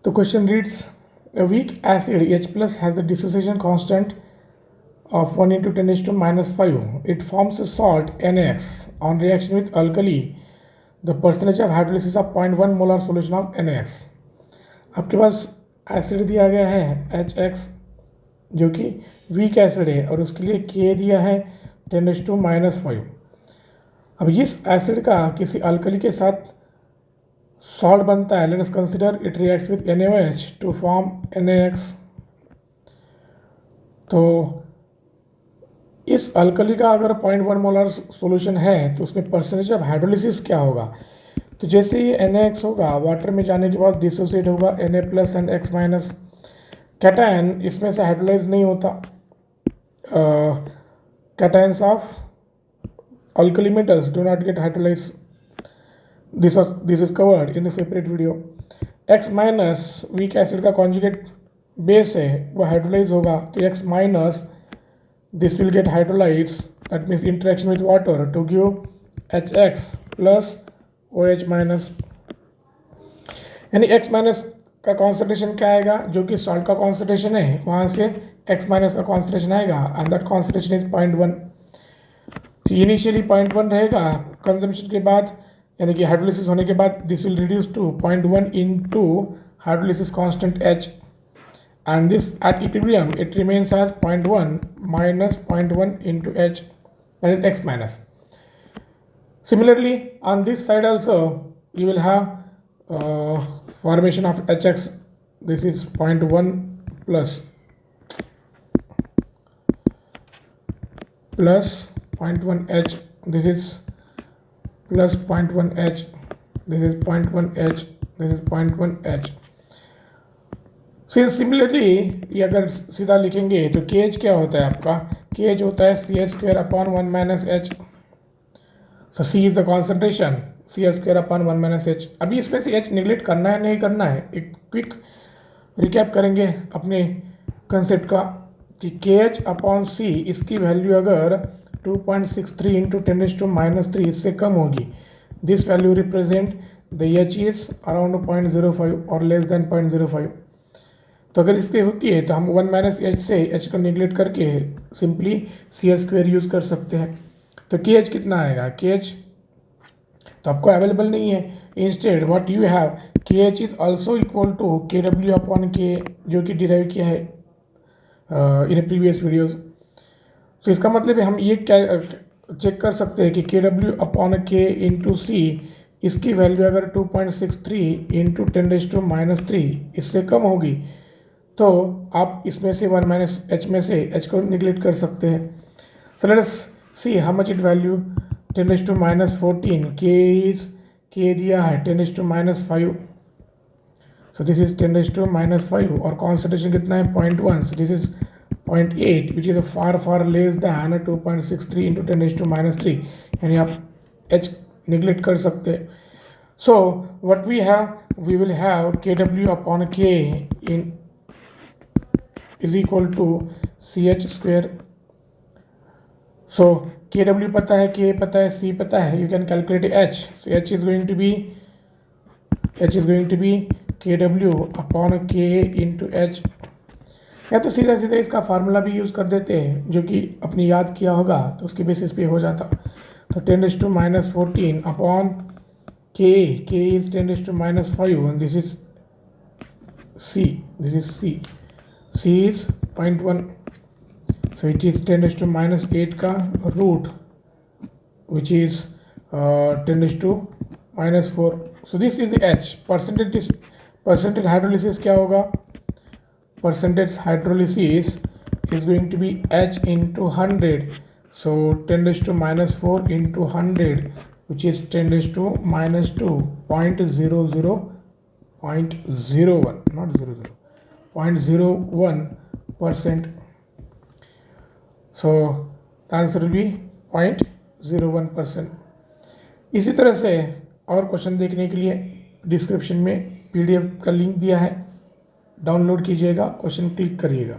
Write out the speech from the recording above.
The question reads, a weak acid H plus has the dissociation constant of 1 into 10 raised to minus 5. It forms a salt NaX. On reaction with alkali, the percentage of hydrolysis of 0.1 molar solution of NaX. आपके पास acid दिया गया है HX जो कि weak acid है और उसके लिए K दिया है 10 raised to minus 5. अब इस एसिड का किसी अल्कली के साथ सॉल्ट बनता है. Let us consider it reacts with NaOH to form NaX. तो इस अल्कली का अगर 0.1 मोलर सॉल्यूशन है तो उसमें परसेंटेज ऑफ हाइड्रोलिसिस क्या होगा. तो जैसे ही NaX होगा वाटर में जाने के बाद डिसोसिएट होगा Na plus and X minus. Cation इसमें से हाइड्रोलाइज नहीं होता. Cations of alkali metals do not get hydrolyzed. This is covered in a separate video. X minus weak acid का conjugate base है वो hydrolyze होगा तो X minus this will get hydrolyzed, that means interaction with water to give HX plus OH minus. यानी X minus का concentration क्या आएगा जो कि सॉल्ट का कॉन्सेंट्रेशन है वहाँ से X minus का कॉन्सेंट्रेशन आएगा एंड दैट कॉन्सेंट्रेशन इज 0.1. तो इनिशियली 0.1 रहेगा कंजम्पशन के बाद यानी कि हाइड्रोलिसिस होने के बाद this will reduce to 0.1 into hydrolysis constant H and this at equilibrium it remains as 0.1 minus 0.1 into H, that is X minus. Similarly on this side also you will have formation of HX. This is 0.1 plus 0.1 H. This is plus 0.1 H. This is 0.1 H. This is 0.1 H. Similarly ये अगर सीधा लिखेंगे तो KH क्या होता है आपका. KH होता है CH square upon 1 minus H. So C is the concentration CH square upon 1 minus H. अभी इसमें से H निगलेक्ट करना है नहीं करना है एक क्विक रिकैप करेंगे अपने कंसेप्ट का कि KH अपॉन C इसकी वैल्यू अगर 2.63 इंटू 10 raised to minus 3 इससे कम होगी. This value represent the H is around 0.05 और लेस देन 0.05. तो अगर इसके होती है तो हम 1 माइनस H से H को निगलेक्ट करके सिंपली CH स्क्वायर यूज़ कर सकते हैं. तो KH कितना आएगा. KH तो आपको अवेलेबल नहीं है. Instead what you have KH is also equal to KW upon K जो कि डिराइव किया है इन प्रीवियस वीडियोज़. तो इसका मतलब है हम ये क्या चेक कर सकते हैं कि KW upon K into C इसकी वैल्यू अगर 2.63 इंटू 10 raised to minus 3 इससे कम होगी तो आप इसमें से 1 माइनस H में से H को निगलेक्ट कर सकते हैं. So let us see how much it value 10 raised to minus 14. K दिया है 10 raised to minus 5. So this is 10 raised to minus 5 और कॉन्सेंट्रेशन कितना है 0.1. So this is 0.8 which is far less than 2.63 into 10 raised to minus 3. यानी आप H neglect कर सकते हैं. So what we have we will have KW upon K in is equal to CH square. So KW पता है, K पता है, C पता है. You can calculate H. So H is going to be KW upon K into H. या तो सीधा सीधा इसका फार्मूला भी यूज़ कर देते हैं जो कि अपनी याद किया होगा तो उसके बेसिस पे हो जाता. तो 10 raised to minus 14 upon K is 10 raised to minus 5 and this is C. C is 0.1. So it is 10 raised to minus 8 का root which is 10 raised to minus 4. So this is the H. Percentage hydrolysis क्या होगा. Percentage hydrolysis is going to be H into 100. So 10 raised to minus 4 into 100 which is 10 raised to minus 2 0.01 not 00 0.01%. So the answer will be 0.01%. इसी तरह से और question देखने के लिए description में PDF का लिंक दिया है, डाउनलोड कीजिएगा, क्वेश्चन क्लिक करिएगा.